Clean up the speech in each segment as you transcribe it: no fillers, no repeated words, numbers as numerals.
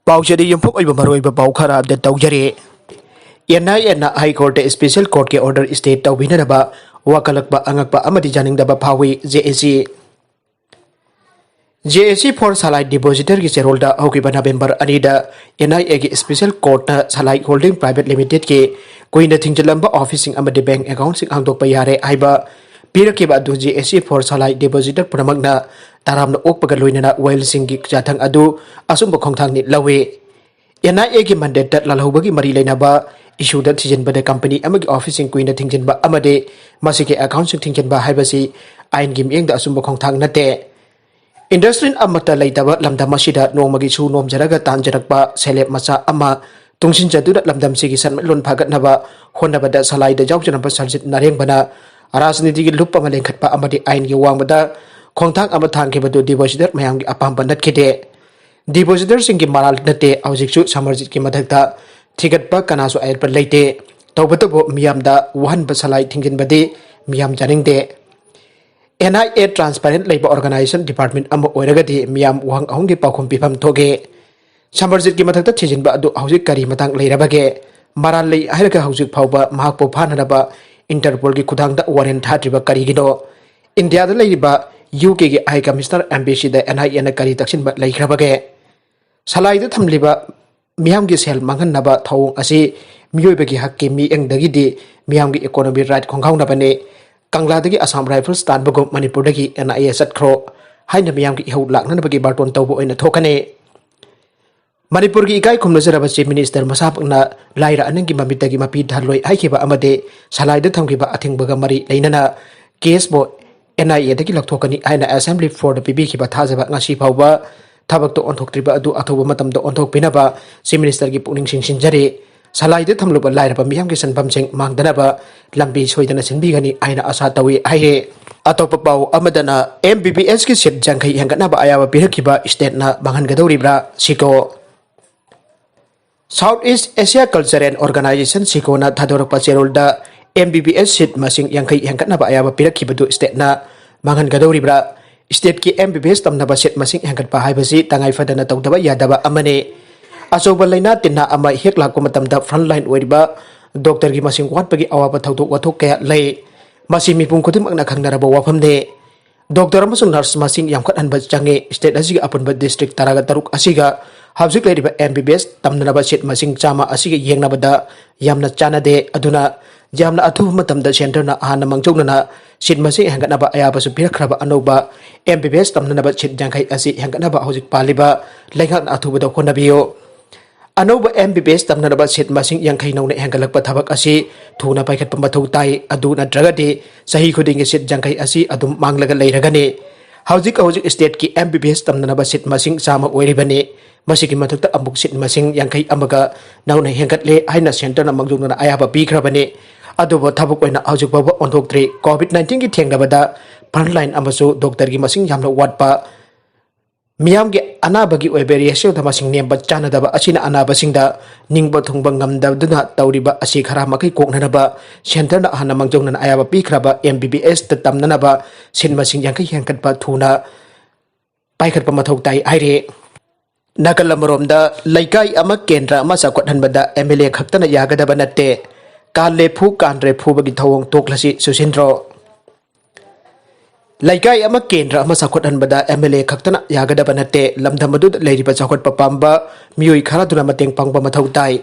पाउचरी यंफुक मरोइब पाउ खरा अपडेट तौजरे एनआईएन हाई कोर्ट स्पेशल कोर्ट के ऑर्डर स्टे तौबिनरबा वाकलकबा अंगकबा अमदि जानिंगदबा फावी जेएसी फॉर सलाई डिपोजिटर की शेरोल्डर होकिबा नवंबर अनीदा एनआईए की special court Salai holding private limited के कोइना थिंजलंबा ऑफिसिंग अमदि बैंक अकाउंट सिंग हांगदोकपा यारे हाइबा पीरकिबा अदु जेएसी फॉर सलाई डिपोजिटर पुनमगना तारामना ओकपगा लोइनना वेल सिंग की जाथंग अदु असुंब खोंगथांगनि लवे एनआईए की मंडेट लालहौबगी मरी लेनाबा इशूदा थिजनबदे कंपनी अमगी ऑफिसिंग कुइना थिंजनबा अमदे मसिके अकाउंट सिंग थिंजनबा हाइबसी आइन की मियंगदा असुंब खोंगथांग नते इंडस्ट्री अमता लेतबा लमदम असिदा नोंमगी सु नोमजरगा तांजरकपा सेलेब मचा अमा तुंगसिनजदुदा लमदम सिगी सनमलोन फागतनबा होनबदा सलाइदा जावजनबा सरजित नरेंबना राजनीति की लुप अमा लेंखटपा अमदि आइन की वांगबदा खोंगथांग अमा थांगेबदु डिपोजिटर मयांगी अपाम नटखेदे डिपोजिटर सिंगी मराल नते हौजिकसु समरजित की मधकता थिगतपा कनासु आयरपा लेते तौबतबो मियामदा वहनबा सलाई थिंगिनबदि मियाम जानिंगदे NIA transparent labour organisation department अमो ओइरगदि मियाम वहंग अहुंगी पाखुम पिफम थोगे समरजित की मथकता थिजिनबा अदु हौजिक करी मतंग लेरबगे मराल ले हायरगा हौजिक फावबा महापो फाननबा इंटरपोल की खुदांगदा वारेंट थाट्रिबा करीगिनो इंडिया दा लेरिबा यूके की हाई कमिश्नर एम्बेसी दा एनआईए न करी तक्सिनबा लेखरबगे सलाइदा थमलिबा मियाम की सेल मंगननबा थौंग असि मियोइबगी हक्की मियंगदगिदि मियाम की इकोनॉमी राइट खोंगाउनबने कंगलादगी असम राइफल्स तानबगुम मणिपुरदगी एनआईए चटख्रो हाइना मियाम की इहौ लाखनबगी बार्टोन तौबो ओइना थोकने मणिपुर की इकाई खुमनजरबा चीफ मिनिस्टर मसापकना लाइरा अनंगी ममितगी मपी धालोइ हाइखिबा अमदे सलाइदा थमखिबा अथिंगबगा मरी लेनना केसबो एनआईए दगी लखथोकनी हाइना असेंबली फ्लोर दा पिबिखिबा थाजबा ngasi फावबा थबक तो ओंथोक्त्रिबा अदु अथोबा मतमदा ओंथोकपिनबा चीफ मिनिस्टर की पुनिंग सिंसिंजरे सलाइदा थमलुबा लाइरबा मियाम की सनफमसिंग मांगदनबा लंबी सोइदना सिनबिगनी आइना आशा तवी हाइरे अतोप पाउ अमदना एमबीबीएस की सीट जंखै हेंगतनाबा आयाबा पिरखिबा स्टेटना मांगनगदौरिब्रा सिको South East Asia cultural organisation सिकोना थादोरपा चेरोलदा एमबीबीएस सीट मसिंग यंखै हेंगतनाबा आयाबा पिरखिबदु स्टेटना मांगनगदौरिब्रा स्टेट की एमबीबीएस तमनबा सीट मसिंग हेंगतपा हाइबसी तंगाइफदना तौदबा यादबा अमने अचौबा लैना तिन्ना अमा हेक लाको मतमदा फ्रंट लाइन ओइरिबा डॉक्टर की मसिंग वाटपगी अवाबा थौदोक वाथोक कया लै मसि मिपुम खुदिमकना खंगनरबा वाफमने डॉक्टर अमसुंग नर्स मसिंग यामखतहनबा चंगे स्टेट असिगा अपुनबा डिस्ट्रिक्ट तरागा तरुक असिगा हौजिक लेरिबा एमबीबीएस तमनबा सीट मसिंग चामा असिगा येंगनबदा यामना चानादे अदुना यामना अथुब मतमदा सेंटरना हाना मंगजौनना सीट मसिंग हेंगतनबा अयाबसु पिरखरबा अनौबा एमबीबीएस तमनबा सीट जंखै असि हेंगतनबा हौजिक पालिबा लेंगन अथुबदा होनबियो अनौब एमबीबीएस तमनबा सीट मसिंग यंखै नौना हेंगलकपा थबक असि थुना पाइखतपा मथौ ताई अदु नत्रगदि सही खुदिंग सीट जंखै असि अदुम मांगलगा लेरगने हौजिक स्टेट की एमबीबीएस तमनबा सीट मसिंग चामा ओइरिबने मसिगी मथकता अमुक सीट मसिंग यंखै अमगा नौना हेंगतले हाइना सेंटरना मंगजुंगना आयाबा पीखरबने अदुबो थबक ओइना हौजिक बाबा ओंथोक्त्रे कोविड-19 की थेंगनबदा फ्रंटलाइन अमसु डॉक्टर की मसिंग यामना वाटपा मियाम के अनाबगी ओइबे रेशियो धमसिंग नेमबा चानदबा असिना अनाबसिंगदा निंगबा थुंगबा ngamdabduna तौरिबा असि खरा मकै कोकननबा सेंटरना हाना मंगजौनना आयाबा पीखरबा एमबीबीएस त तमननबा सिनमसिंग यंखै हेंकटपा थुना पाइखटपा मथौ ताई हाइरे नकलमरोमदा लैकाई अमा केंद्र अमा चाखटहनबदा एमएलए खक्तना यागदबा नत्ते कालेफु कानरेफुबगी थौंग तोक्लसि सुसिंद्रो लैकाई अमा केंद्र अमा चाखटहनबदा एमएलए खक्तना यागदबा नत्ते लमधमदु लेरिबा चाखटपा पाम्बा मियोइ खरादुना मतेंग पांगबा मथौ ताई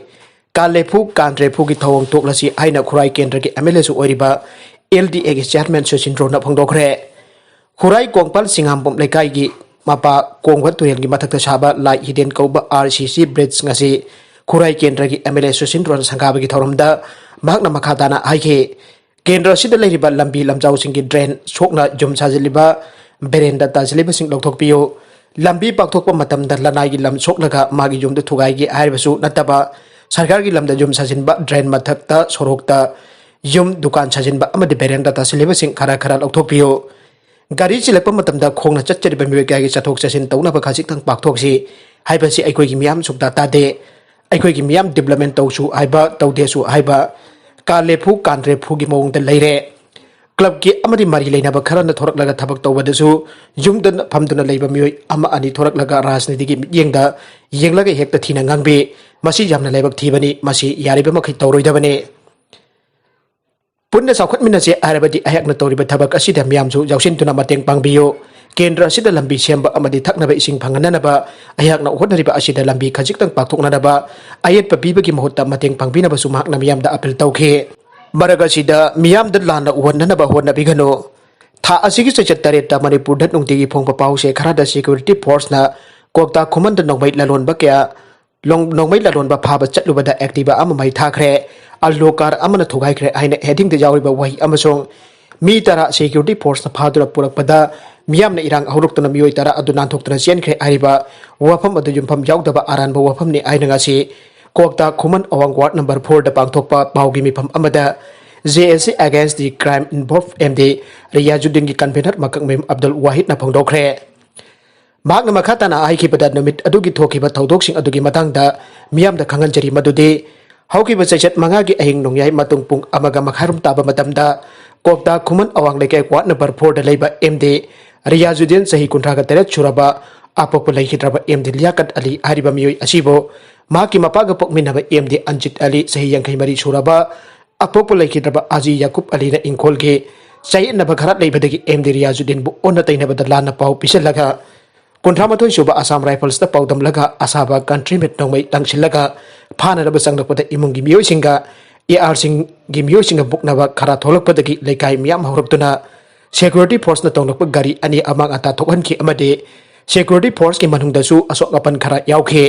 कालेफु कानरेफुगी थौंग तोक्लसि हाइना खुराई केंद्र के एमएलए सु ओइरिबा एलडीए के चेयरमैन सुसिंद्रो न फोंदोखरे खुराई कोंगपाल सिंगामबम लैकाई की मपा कोंगवा तुरेल की मथकता साबा लाई हिडेन कौबा आरसीसी ब्रिज ngasi खुराई केंद्र की एमएलए सुसिंद्रो संगाबगी थौरमदा महकना मखाताना हाइखे केंद्र सिदा लेरिबा लंबी लमजाउ सिंगी ड्रेन सोकना जुम साजिलिबा बेरेंदा ताजिलिबा सिंग लौथोकपियो लंबी पाक्थोकपा मतमदा लनाई लम सोकलगा मागी जुमदा थुगाईगी हाइरबसु नतबा सरकार की लमदा जुम साजिनबा ड्रेन मथकता सोरोकता जुम दुकान साजिनबा अमदि बेरेंदा ताजिलिबा सिंग खरा खरा लौथोकपियो गाड़ी चिलपा मतमदा खोंगना चच्चरिबा मियोइ कयागी चथोक चसिन तौनबा खासिकतंग पाक्थोकसि हाइबसि अैखोइगी मियाम सुक्ता तादे अैखोइगी मियाम डेवलपमेंट तौसु हाइबा तौदेसु हाइबा कालेफु कानरेफुगी मौंगदा लेरे क्लब की अमरी मारी लेना खरा न थोरक लगा थबक तौबदसु युमदन फमदुना लेबा मियोय अमा अनि थोरक लगा राजनीति की येंगदा येंगलगा हेक्ता थीना ngangbे मसी यामना लेबक थीबनी मसी यारिबा मखै तौरोइदबने पुन्ना साखुतमिनसे आरबदी अयकना तौरिबा थबक असिदा मियामसु यावसिनतुना मतेंग पांगबियो केंद्र असिदा लंबी सेंबा अमदी थकनबा इसिंग फंगननबा अयकना होटनरिबा असिदा लंबी खजिक्तंग पाक्थोकननबा अयेतपा पीबगी महुत्ता मतेंग पांगबिनबसु महकना मियामदा अपील तौखे मरगसिदा मियामदा लाना उहननबा होनबिगनो था असिगी चचत तरेता मणिपुर नुंगतिगी फोंगपा पाउसे खरादा सिक्योरिटी फोर्स ना कोकता खुमन नोंगमै लालोनबा क्या नोंगमै लालोनबा फाबा चटलुबदा एक्टिवा अमा मै थाखरे अल्लोकार अमना थुगाइखरे आइना हेडिंग द जावरिबा वही अमसोंग मी तरा सिक्योरिटी फोर्स ना फादुरा पुरकपदा मियामना इरांग हौरुक्तना मियोय तरा अदु नांथोक्तना चेनखरे आइबा वफम अदु युमफम यावदबा आरानबा वफमनि आइनगासी कोकता खुमन अवांग वार्ड नंबर 4 दा पांगथोकपा पाउगी मिफम अमदा JSC against the crime involved MD Riyazuddin की कन्वेनर मकंगमेम अब्दुल वाहिद ना फोंदोखरे महाकना मखाताना आइखिबदा नमित अदुगी थोखिबा थौदोकसिंग अदुगी मतंगदा मियामदा खंगनजरी मदुदे हौकिबा चैचत मंगागी अहिंग नोंयाय मतुंग पुंग अमगा मखारुम ताबा मतमदा कोकता खुमन अवांग लेके वार्ड नंबर 4 दा लेबा MD Riyazuddin सही कुंठागा तेरे छुराबा आपोप लेखिद्रबा MD लियाकत अली आरिबा मियोय असिबो माकी मपागा पोकमिनबा MD अंजित अली सही यंखै मरी छुराबा अपोप लेखिद्रबा आजी याकूब अली ना इंखोल के चाइनबा खरा लेबदगी MD Riyazuddin बु ओन्न तैनबदा लाना पाउ पिसलगा कुंथ्रामथोय सुबा आसाम राइफल्स दा पाउदमलगा असाबा कंट्री मेट नोंमै तंगसिलगा फानरबा संगलपदा इमुंगी मियोयसिंगा AR सिंग गी मियोयसिंगा बुकनबा खरा थोलकपदगी लेकाय मियाम हौरक्तुना सिक्योरिटी फोर्स ना तोंगलकपा गाड़ी अनि अमांग अता थोकहनखि अमदे सिक्योरिटी फोर्स की मनुंगदसु असोक अपन खरा यावखे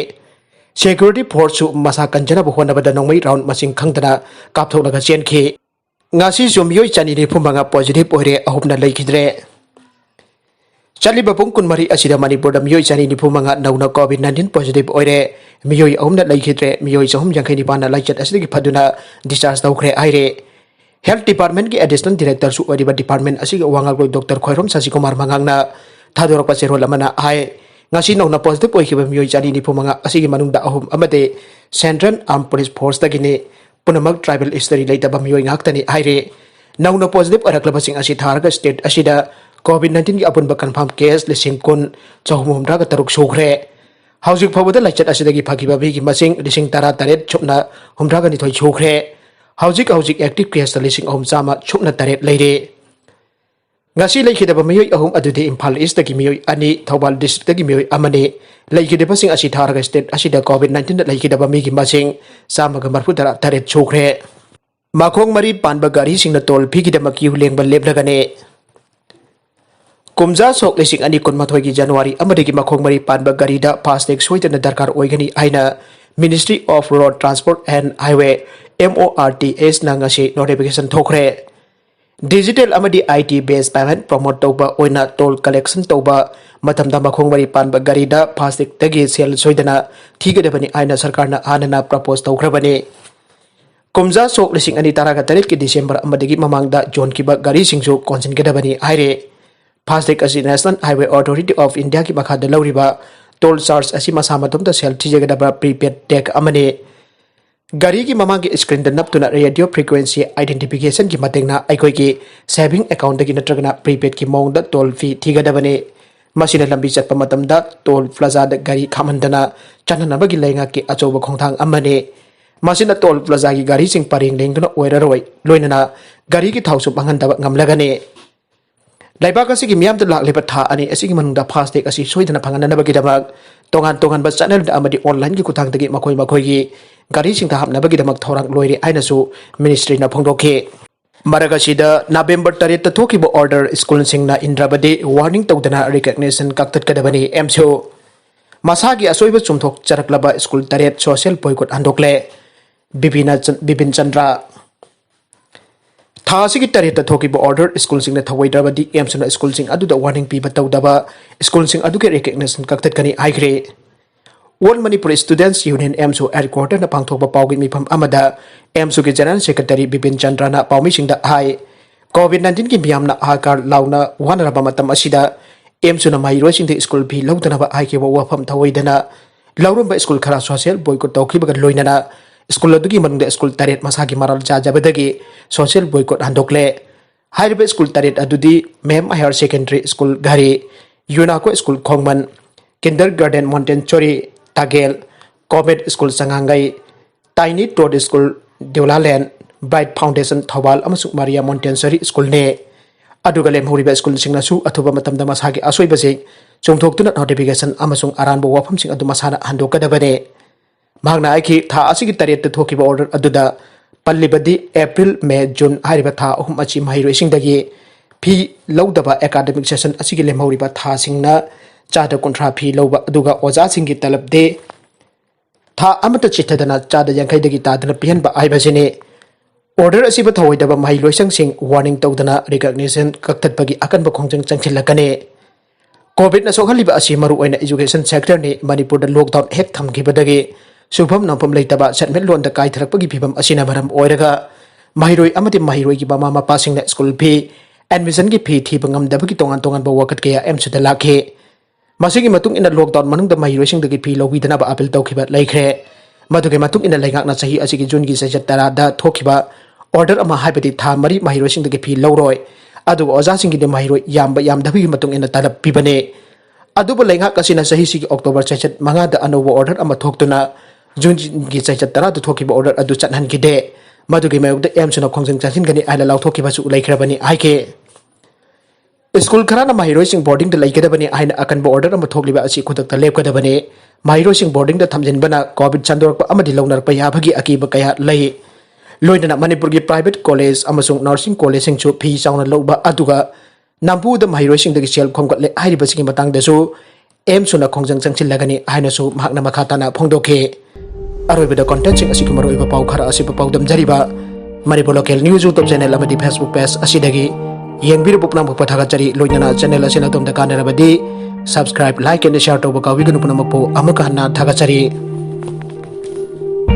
सिक्योरिटी फोर्स मसा कंजनब होनबदा नोंमै round मसिंग खंगदना कापथोलगा चेनखे ngasi zomiyoy chani ni phumanga positive oire ahumna leikidre chaliba pung kunmari asida manipur da miyoy chani ni phumanga nauna covid-19 positive oire miyoy ahumna leikidre miyoy chahum jangkhai ni pana laichat asidi phaduna discharge tawkhre aire health department ki additional director su oriba department asigi wangal goi dr khoirom sasikumar mangangna thadorok pa serol amana ai ngasi nauna positive oikiba miyoy chani ni phumanga asigi manungda ahum amade central armed police force dagine पुनमक tribal history लेतबा मियोय ngakhtani aire nauna positive araklabasing asi tharaga state asida covid-19 ki apunba confirm case lising kun chahumumra ga taruk sokre haujik phawada lachat asidagi phakiba bi ki masing lising tara taret chupna humra ga ni thoi chokre haujik active case lising ahum chama chupna taret leire ngasi lekhidaba miyoy ahum adude imphal east ki miyoy ani thobal district ki miyoy amane lekhidaba sing asi tharaga state asida covid-19 da lekhidaba mi ki masing samaga marfudara taret chokre makhong mari panba gari sing na tol phi ki dama ki hulengba leblagane kumja sok lesing ani kunmathoi ki january amade ki makhong mari panba gari da fastag soidana darkar oigani aina ministry of road transport and highway MORTS na ngasi notification thokre digital amadi IT based payment promote toba oina toll collection toba matamda makhong mari panba gari da fastag tagi sel soidana thigadabani aina sarkar na anana propose tawkrabani kumja sok lising ani taraga tarik ki December amadagi mamangda John kiba gari singsu konsin gadabani aire fastag asi National Highway Authority of India ki makhada lawriba toll charge asi masamatumda sel thijagadaba prepaid tag amane gari ki mamang ki screen da naptuna radio frequency identification ki matengna aikoi ki saving account da ki natragna prepaid ki mong da toll fee thigadabani masina lambi chatpa matamda toll plaza da gari khamandana chananaba gi lenga ki achoba khongthang amane masina toll plaza ki gari sing paring lengduna oiraroi loinana gari ki thausu bangandaba ngamlagane laibak asi ki miam da lakleba tha ani asi ki manungda fastag asi soidana phanganana bagi damak tongan ba channel da amadi online ki kuthang dagi makoi gi gari sing da hapna bagi damak thorang loire aina su ministry na phongdokhe maragasi da November 3 ta thokiba order school sing na indrabade warning tawdana recognition kaktat kadabani MCO masagi asoiba chumthok charaklaba school taret social boycott andokle bibin chandra थासी की तरह तथोकीब order school Singh ने थवैद्रबदी एमसना school Singh अदुदा warning पीब तौदबा स्कूल सिंह अदुके रिकग्निशन कक्तकनी आइग्रे all Manipur students union AMSU headquarter न पांगथोकबा पाउगी मिफम अमदा एमसु के जनरल सेक्रेटरी बिपिन चंद्र ना पाउमी सिंह दा हाई कोविड-19 की मियामना आकार लाउना वानरबा मतम असिदा एमसु न माइरो सिंह दे स्कूल भी लौदनबा आइकेबा वफम थवैदना लौरंबा स्कूल खरा सोशल बॉयकॉट तौखिबगा लोइनना स्कूल अदुगी मनंगदा स्कूल तारेत मसागी मारल जाजबदगी सोशल बॉयकॉट हंदोकले हाइरिबा स्कूल तरेट अदुदी मेम हायर सेकेंडरी स्कूल घरी यूनाको स्कूल खोंगमन किंडर गार्डन माउंटेन चोरी तागेल कॉमेट स्कूल संगांगई टाइनी टोड स्कूल देवलालैंड ब्राइट फाउंडेशन थौबाल अमसुक मारिया मोंटेसरी स्कूल ने अदुगा लेमहौरिबा स्कूल सिंगनासु अथुबा मतमदा मसागे असोइबसे चोंथोक्तुना नोटिफिकेशन अमसुक अरानबो वाफमसिंग अदु मसाना हंदोकदबने मागना आइकी था असिगी तरेट थोकिबा ऑर्डर अदुदा पल्लिबदी अप्रैल मे जून हारिबा था अहुम अची महिरोइसिंगदगी फी लौदबा एकाडेमिक सेशन असिगी लेमहौरिबा था सिंगना चादा कुंट्रा फी लौबा अदुगा ओजा सिंगी तलब दे था अमत चिथदना चादा यांखैदगी तादना पिहनबा आइबसिने ऑर्डर असिब थवैदबा महिलोइसंग सिंग वार्निंग तौदना रिकॉग्निशन कक्ततबगी अकनब खोंजंग चंगचिलकने कोविड न सोहलिबा असि मरु ओइना एजुकेशन सेक्टर ने मणिपुर लॉकडाउन हेक थमखिबदगी सुफम नफम लेतबा सेटमेंट लोन द काइथरपगी फिबम असिना मरम ओइरगा महिरोइ अमति महिरोइ की बामा मपासिंग ने स्कूल फी एडमिशन की फी थी बंगमदबगी तोंगान तोंगान बा वकत के एमसुदा लाखे मसिगी मतुंग इन लॉकडाउन मनुंग द महिरोइसिंग दगी फी लौबिदना बा अपील तौखिबा लेखरे मधुगे मतुंग इन लेगाकना सही असिगी जून की सेजत तरा दा थोखिबा ऑर्डर अमा हाइबदी था मरी महिरोइसिंग दगी फी लौरोय अदु ओजासिंग की महिरोइ याम यामदबगी मतुंग इन तलब पिबने अदुबो लेगाक असिना सही सिगी अक्टोबर सेजत मंगा द अनोबो ऑर्डर अमा थोक्तुना जून की सेजत तरा द थोखिबा ऑर्डर अदु चतहनगिदे मधुगे मयुद एमसुना खोंजंग चासिनगनी आइला लाउथोखिबासु लेखरबनी आइके स्कूल खराना महिरोइसिंग बोर्डिंग द लेगदबनी आइना अकनबो ऑर्डर अमा थोखलिबा असि खुदकता लेपकदबनी महिरोइसिंग बोर्डिंग द थमजिनबना कोविड संदोरप अमदि लौनरप याबगी अकीब कया लई लोइना मणिपुर की प्राइवेट कॉलेज अमसुंग नर्सिंग कॉलेज सिंगसु फी चाउना लौबा अदुगा नामपुद महिरोइसिंग दगी सेल खोंगले हाइरिबसिंग मतंगदसु एम सुना खोंजंग चंगचिलगनी आइनासु महकना मखाताना फोंदोखे अरोइबदा कंटेंट सिंग असि कुमरोइबा पाउ खरा असि पाउदम जरिबा Manipur local news YouTube channel अमदि फेसबुक पेज असिदगी येंबिर पुपनाम पथागचरी लोइना चैनल असिना तोमदा कानरबदी सब्सक्राइब लाइक एंड शेयर तोबा काविगनु पुनमपो अमका हन्ना थागचरी।